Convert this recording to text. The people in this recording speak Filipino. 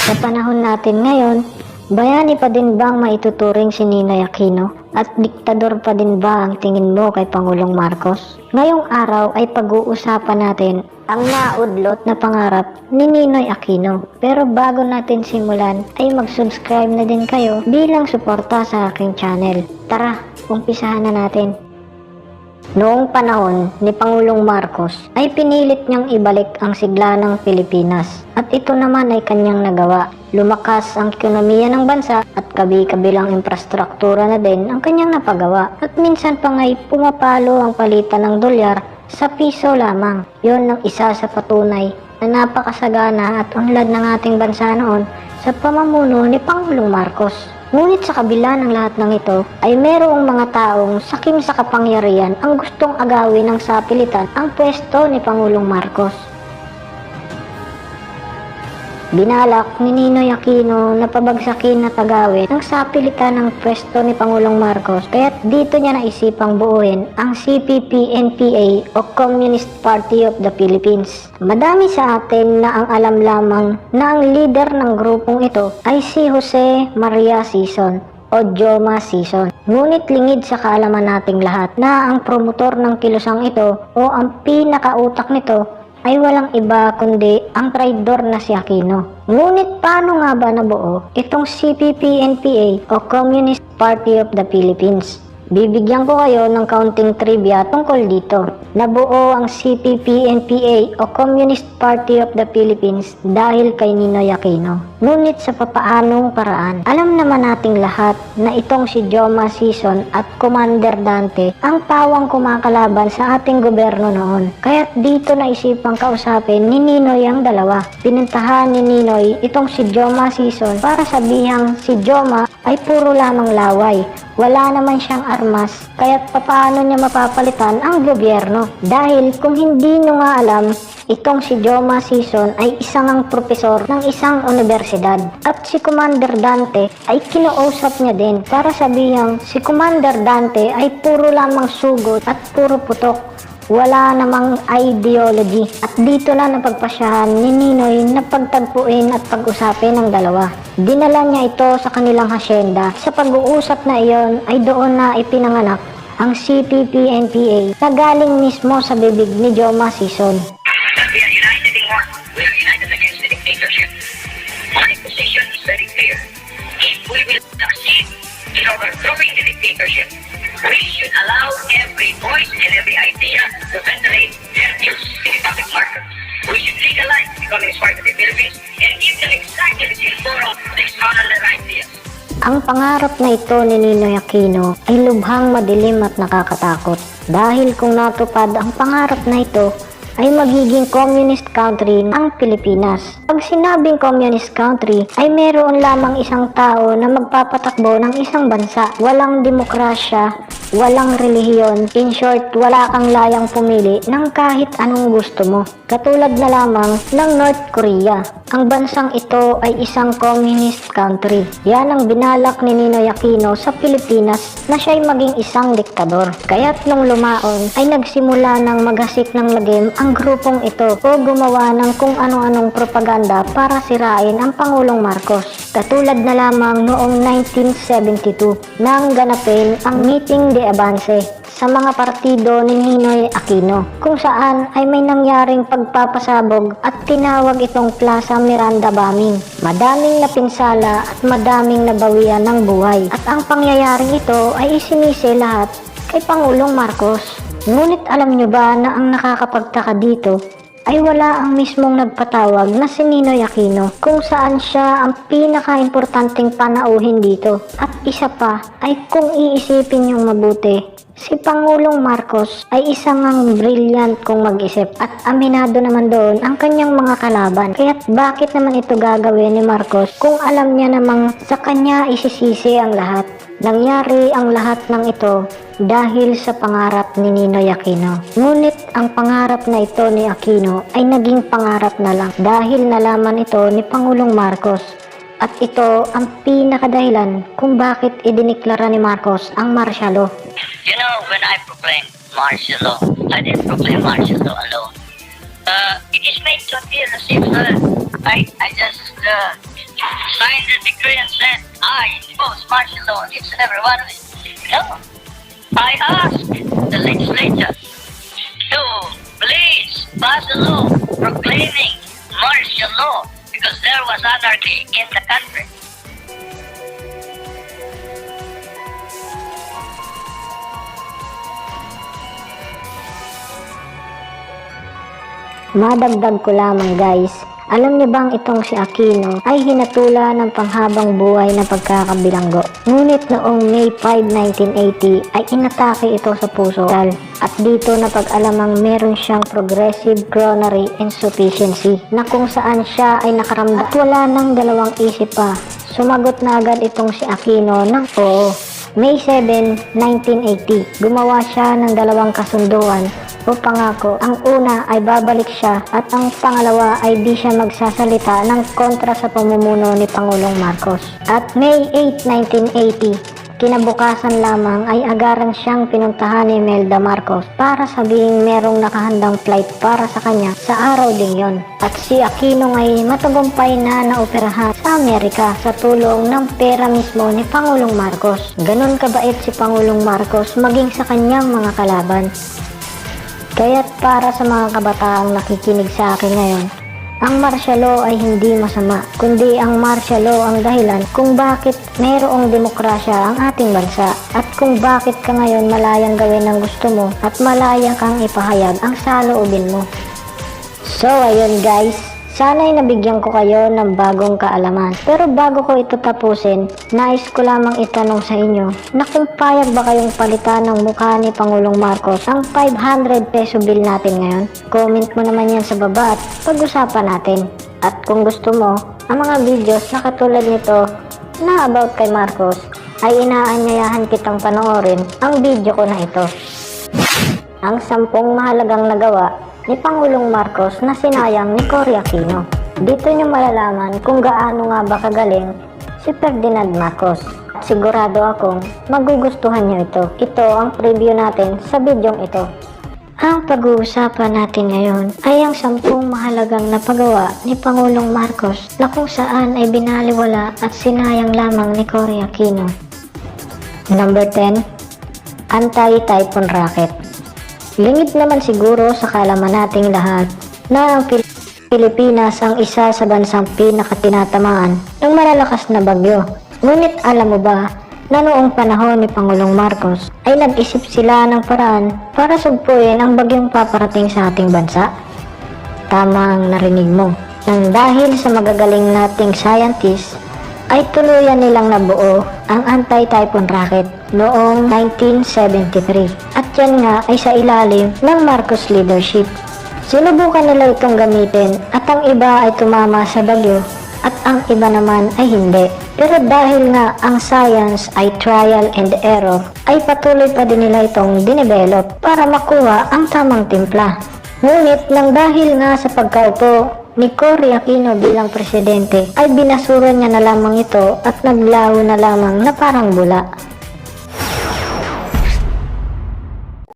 Sa panahon natin ngayon, bayani pa din ba ang maituturing si Ninoy Aquino? At diktador pa din ba ang tingin mo kay Pangulong Marcos? Ngayong araw ay pag-uusapan natin ang naudlot na pangarap ni Ninoy Aquino. Pero bago natin simulan ay mag-subscribe na din kayo bilang suporta sa aking channel. Tara, umpisahan na natin. Noong panahon ni Pangulong Marcos ay pinilit niyang ibalik ang sigla ng Pilipinas at ito naman ay kanyang nagawa. Lumakas ang ekonomiya ng bansa at kabi-kabilang infrastruktura na din ang kanyang napagawa at minsan pa nga'y pumapalo ang palitan ng dolyar sa piso lamang. Yon ang isa sa patunay na napakasagana at unlad ng ating bansa noon sa pamumuno ni Pangulong Marcos. Ngunit sa kabila ng lahat ng ito ay merong mga taong sakim sa kapangyarihan ang gustong agawin ng sapilitan ang pwesto ni Pangulong Marcos. Binalak ni Ninoy Aquino na pabagsakin at agawin ang sapilitan ng pwesto ni Pangulong Marcos kaya't dito niya naisipang buuin ang CPP-NPA o Communist Party of the Philippines. Madami sa atin na ang alam lamang na ang leader ng grupong ito ay si Jose Maria Sison o Joma Sison. Ngunit lingid sa kaalaman nating lahat na ang promotor ng kilusang ito o ang pinakautak nito ay walang iba kundi ang traidor na si Aquino. Ngunit paano nga ba nabuo itong CPP-NPA o Communist Party of the Philippines? Bibigyan ko kayo ng kaunting trivia tungkol dito. Nabuo ang CPP-NPA o Communist Party of the Philippines dahil kay Ninoy Aquino. Ngunit sa papaanong paraan, alam naman nating lahat na itong si Joma Sison at Commander Dante ang pawang kumakalaban sa ating gobyerno noon. Kaya't dito naisipang kausapin ni Ninoy ang dalawa. Pinuntahan ni Ninoy itong si Joma Sison para sabihang si Joma ay puro lamang laway. Wala naman siyang armas, kaya't papaano niya mapapalitan ang gobyerno? Dahil kung hindi nyo nga alam, itong si Joma Sison ay isang ang propesor ng isang universidad. At si Commander Dante ay kinausap niya din para sabihang si Commander Dante ay puro lamang sugot at puro putok. Wala namang ideology at dito na napagpasyahan ni Ninoy na pagtagpuin at pag-usapin ng dalawa. Dinala niya ito sa kanilang hasyenda. Sa pag-uusap na iyon ay doon na ipinanganak ang CPP-NPA na galing mismo sa bibig ni Joma Sison. We are united in one. We are united against the dictatorship. My position is very clear. If we will succeed in overthrowing the dictatorship, we should allow every voice and every idea to ventilate their views in the public market. We should legalize the Communist Party of the Philippines and give them exactly the same forum to expound their ideas. Ang pangarap na ito ni Ninoy Aquino ay lubhang madilim at nakakatakot. Dahil kung natupad ang pangarap na ito, ay magiging communist country ang Pilipinas. Pag sinabing communist country, ay meron lamang isang tao na magpapatakbo ng isang bansa. Walang demokrasya, walang relihiyon. In short, wala kang layang pumili ng kahit anong gusto mo. Katulad na lamang ng North Korea. Ang bansang ito ay isang communist country. Yan ang binalak ni Ninoy Aquino sa Pilipinas na siya'y maging isang diktador. Kaya't nung lumaon ay nagsimula ng maghasik ng lagim ang grupong ito o gumawa ng kung ano-anong propaganda para sirain ang Pangulong Marcos. Katulad na lamang noong 1972 nang ganapin ang Meeting de Avance sa mga partido ni Ninoy Aquino kung saan ay may nangyaring pagpapasabog at tinawag itong Plaza Miranda bombing. Madaming napinsala at madaming nabawian ng buhay at ang pangyayaring ito ay isinisi lahat kay Pangulong Marcos. Ngunit alam nyo ba na ang nakakapagtaka dito ay wala ang mismong nagpatawag na si Ninoy Aquino kung saan siya ang pinaka-importanteng panauhin dito. At isa pa ay kung iisipin yung mabuti, si Pangulong Marcos ay isang ang brilliant kung mag-isip at aminado naman doon ang kanyang mga kalaban. Kaya't bakit naman ito gagawin ni Marcos kung alam niya namang sa kanya isisisi ang lahat? Nangyari ang lahat ng ito dahil sa pangarap ni Ninoy Aquino. Ngunit ang pangarap na ito ni Aquino ay naging pangarap na lang dahil nalaman ito ni Pangulong Marcos. At ito ang pinakadahilan kung bakit idiniklara ni Marcos ang martial law. You know, when I proclaim martial law, I didn't proclaim martial law alone. It is made to appear as if I just signed the decree and said I impose martial law against everyone. No. I asked the legislature to please pass a law proclaiming martial law because there was anarchy in the country. Madagdag ko lamang guys, alam niyo bang itong si Aquino ay hinatula ng panghabang buhay na pagkakabilanggo. Ngunit noong May 5, 1980 ay inatake ito sa puso at dito napag-alamang meron siyang progressive coronary insufficiency na kung saan siya ay nakaramdam at wala nang dalawang isip pa. Sumagot na agad itong si Aquino ng oo. May 7, 1980, gumawa siya ng dalawang kasunduan o pangako. Ang una ay babalik siya at ang pangalawa ay di siya magsasalita ng kontra sa pamumuno ni Pangulong Marcos. At May 8, 1980, kinabukasan lamang ay agaran siyang pinuntahan ni Imelda Marcos para sabihing merong nakahandang flight para sa kanya sa araw ding yon. At si Aquino ay matagumpay na naoperahan sa Amerika sa tulong ng pera mismo ni Pangulong Marcos. Ganon kabait si Pangulong Marcos maging sa kanyang mga kalaban. Kaya't para sa mga kabataang nakikinig sa akin ngayon, ang martial law ay hindi masama, kundi ang martial law ang dahilan kung bakit mayroong demokrasya ang ating bansa at kung bakit ka ngayon malayang gawin ang gusto mo at malaya kang ipahayag ang saloobin mo. So ayun guys, sana'y nabigyan ko kayo ng bagong kaalaman. Pero bago ko ito tapusin, nais ko lamang itanong sa inyo na kung payag ba kayong palitan ng mukha ni Pangulong Marcos ang 500 peso bill natin ngayon? Comment mo naman yan sa baba at pag-usapan natin. At kung gusto mo, ang mga videos na katulad nito na about kay Marcos, ay inaanyayahan kitang panoorin ang video ko na ito. Ang 10 mahalagang nagawa ni Pangulong Marcos na sinayang ni Cory Aquino. Dito nyo malalaman kung gaano nga ba kagaling si Ferdinand Marcos. Sigurado akong magugustuhan nyo ito. Ito ang preview natin sa videong ito. Ang pag-uusapan natin ngayon ay ang 10 mahalagang napagawa ni Pangulong Marcos na kung saan ay binaliwala at sinayang lamang ni Cory Aquino. Number 10. Anti-typhoon racket. Lingid naman siguro sa kalaman nating lahat na ang Pilipinas ang isa sa bansang pinakatinatamaan ng malalakas na bagyo. Ngunit alam mo ba na noong panahon ni Pangulong Marcos ay nag-isip sila ng paraan para sugpuin ang bagyong paparating sa ating bansa? Tama ang narinig mo. Nang dahil sa magagaling nating scientists ay tuluyan nilang nabuo ang anti-typhoon racket noong 1973 at yan nga ay sa ilalim ng Marcos leadership. Sinubukan nila itong gamitin at ang iba ay tumama sa bagyo at ang iba naman ay hindi. Pero dahil nga ang science ay trial and error ay patuloy pa din nila itong dinevelop para makuha ang tamang timpla. Ngunit nang dahil nga sa pagkaupo ni Cory Aquino bilang presidente ay binasura niya na lamang ito at naglaho na lamang na parang bula.